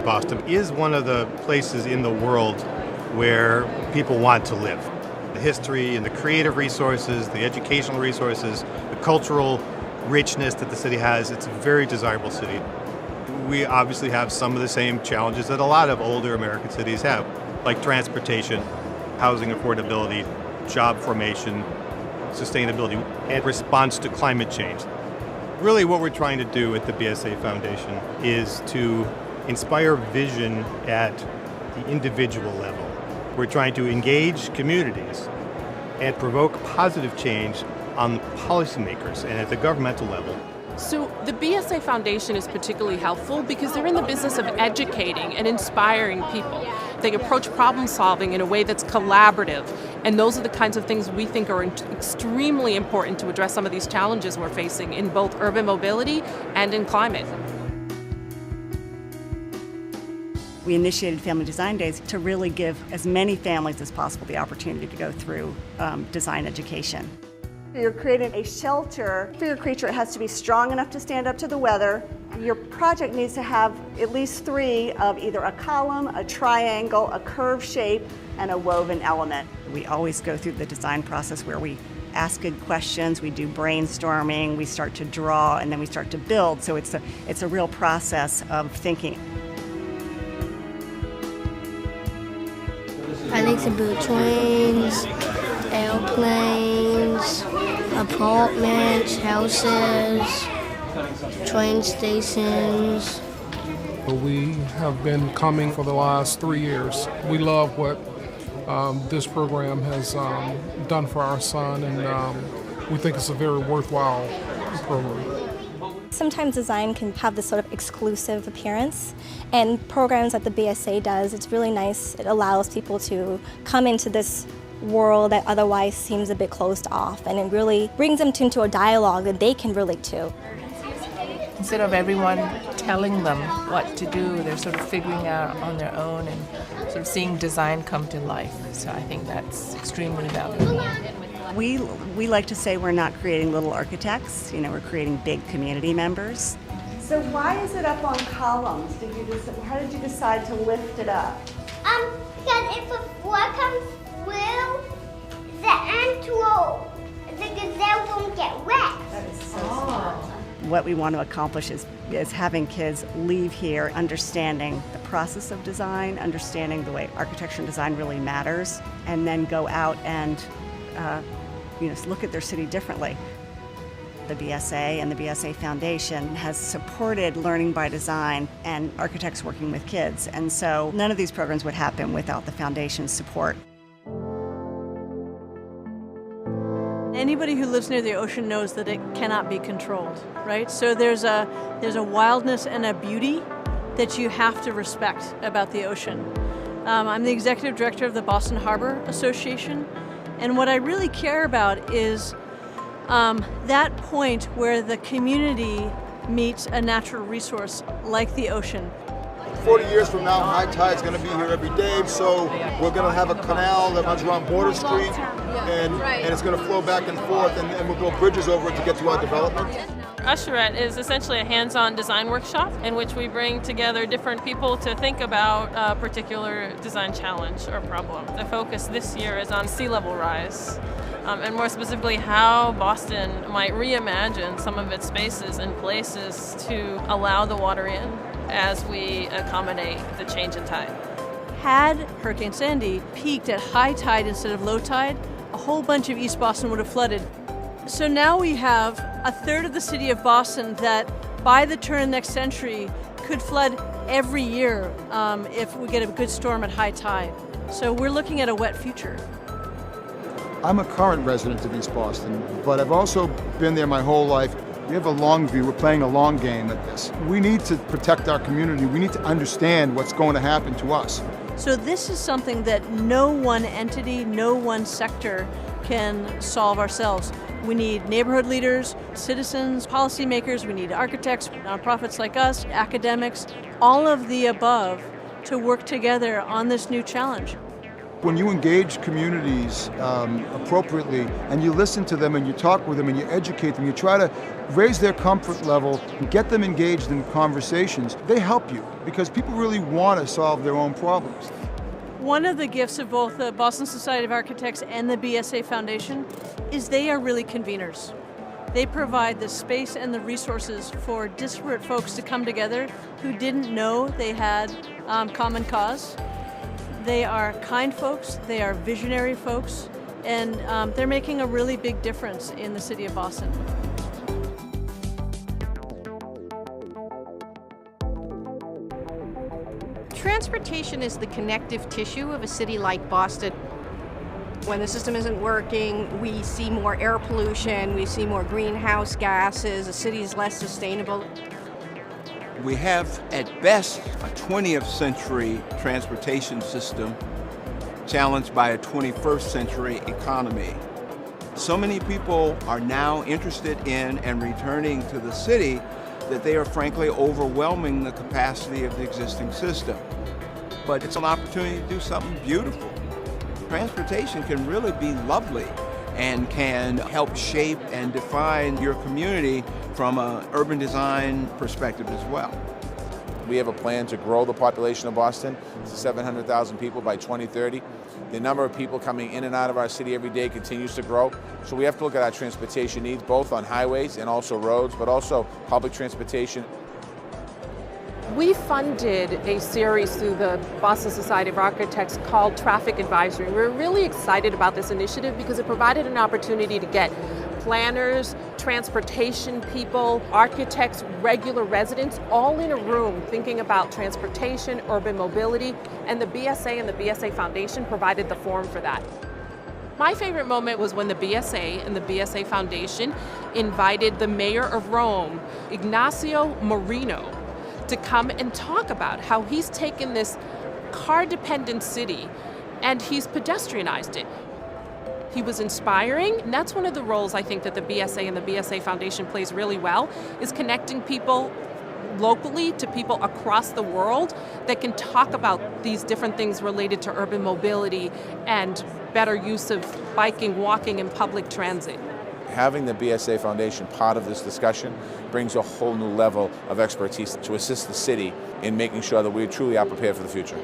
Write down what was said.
Boston is one of the places in the world where people want to live. The history and the creative resources, the educational resources, the cultural richness that the city has, it's a very desirable city. We obviously have some of the same challenges that a lot of older American cities have, like transportation, housing affordability, job formation, sustainability, and response to climate change. Really what we're trying to do at the BSA Foundation is to inspire vision at the individual level. We're trying to engage communities and provoke positive change on policymakers and at the governmental level. So the BSA Foundation is particularly helpful because they're in the business of educating and inspiring people. They approach problem solving in a way that's collaborative, and those are the kinds of things we think are extremely important to address some of these challenges we're facing in both urban mobility and in climate. We initiated Family Design Days to really give as many families as possible the opportunity to go through design education. You're creating a shelter for your creature. It has to be strong enough to stand up to the weather. Your project needs to have at least 3 of either a column, a triangle, a curved shape, and a woven element. We always go through the design process where we ask good questions, we do brainstorming, we start to draw, and then we start to build. So it's a real process of thinking. I like to build trains, airplanes, apartments, houses, train stations. We have been coming for the last 3 years. We love what this program has done for our son, and we think it's a very worthwhile program. Sometimes design can have this sort of exclusive appearance, and programs like the BSA does, it's really nice. It allows people to come into this world that otherwise seems a bit closed off, and it really brings them into a dialogue that they can relate to. Instead of everyone telling them what to do, they're sort of figuring out on their own and sort of seeing design come to life. So I think that's extremely valuable. We like to say we're not creating little architects, we're creating big community members. So why is it up on columns? How did you decide to lift it up? Because if a floor comes through, the gazelle won't get wet. That is so smart. What we want to accomplish is having kids leave here understanding the process of design, understanding the way architecture and design really matters, and then go out and look at their city differently. The BSA and the BSA Foundation has supported learning by design and architects working with kids, and so none of these programs would happen without the Foundation's support. Anybody who lives near the ocean knows that it cannot be controlled, right? So there's a wildness and a beauty that you have to respect about the ocean. I'm the executive director of the Boston Harbor Association, and what I really care about is that point where the community meets a natural resource like the ocean. 40 years from now, high tide's going to be here every day, so we're going to have a canal that runs around Border Street, and it's going to flow back and forth, and we'll build bridges over it to get to our development. Usherette is essentially a hands-on design workshop in which we bring together different people to think about a particular design challenge or problem. The focus this year is on sea level rise, and more specifically how Boston might reimagine some of its spaces and places to allow the water in as we accommodate the change in tide. Had Hurricane Sandy peaked at high tide instead of low tide, a whole bunch of East Boston would have flooded. So now we have a third of the city of Boston that by the turn of next century could flood every year if we get a good storm at high tide. So we're looking at a wet future. I'm a current resident of East Boston, but I've also been there my whole life. We have a long view. We're playing a long game at this. We need to protect our community. We need to understand what's going to happen to us. So this is something that no one entity, no one sector can solve ourselves. We need neighborhood leaders, citizens, policymakers, we need architects, nonprofits like us, academics, all of the above to work together on this new challenge. When you engage communities appropriately and you listen to them and you talk with them and you educate them, you try to raise their comfort level and get them engaged in conversations, they help you because people really want to solve their own problems. One of the gifts of both the Boston Society of Architects and the BSA Foundation is they are really conveners. They provide the space and the resources for disparate folks to come together who didn't know they had common cause. They are kind folks, they are visionary folks, and they're making a really big difference in the city of Boston. Transportation is the connective tissue of a city like Boston. When the system isn't working, we see more air pollution, we see more greenhouse gases, the city is less sustainable. We have, at best, a 20th century transportation system challenged by a 21st century economy. So many people are now interested in and returning to the city that they are frankly overwhelming the capacity of the existing system. But it's an opportunity to do something beautiful. Transportation can really be lovely and can help shape and define your community from an urban design perspective as well. We have a plan to grow the population of Boston to 700,000 people by 2030. The number of people coming in and out of our city every day continues to grow. So we have to look at our transportation needs, both on highways and also roads, but also public transportation. We funded a series through the Boston Society of Architects called Traffic Advisory. We're really excited about this initiative because it provided an opportunity to get planners, transportation people, architects, regular residents, all in a room thinking about transportation, urban mobility, and the BSA and the BSA Foundation provided the forum for that. My favorite moment was when the BSA and the BSA Foundation invited the mayor of Rome, Ignacio Marino, to come and talk about how he's taken this car-dependent city and he's pedestrianized it. He was inspiring, and that's one of the roles I think that the BSA and the BSA Foundation plays really well, is connecting people locally to people across the world that can talk about these different things related to urban mobility and better use of biking, walking, and public transit. Having the BSA Foundation part of this discussion brings a whole new level of expertise to assist the city in making sure that we truly are prepared for the future.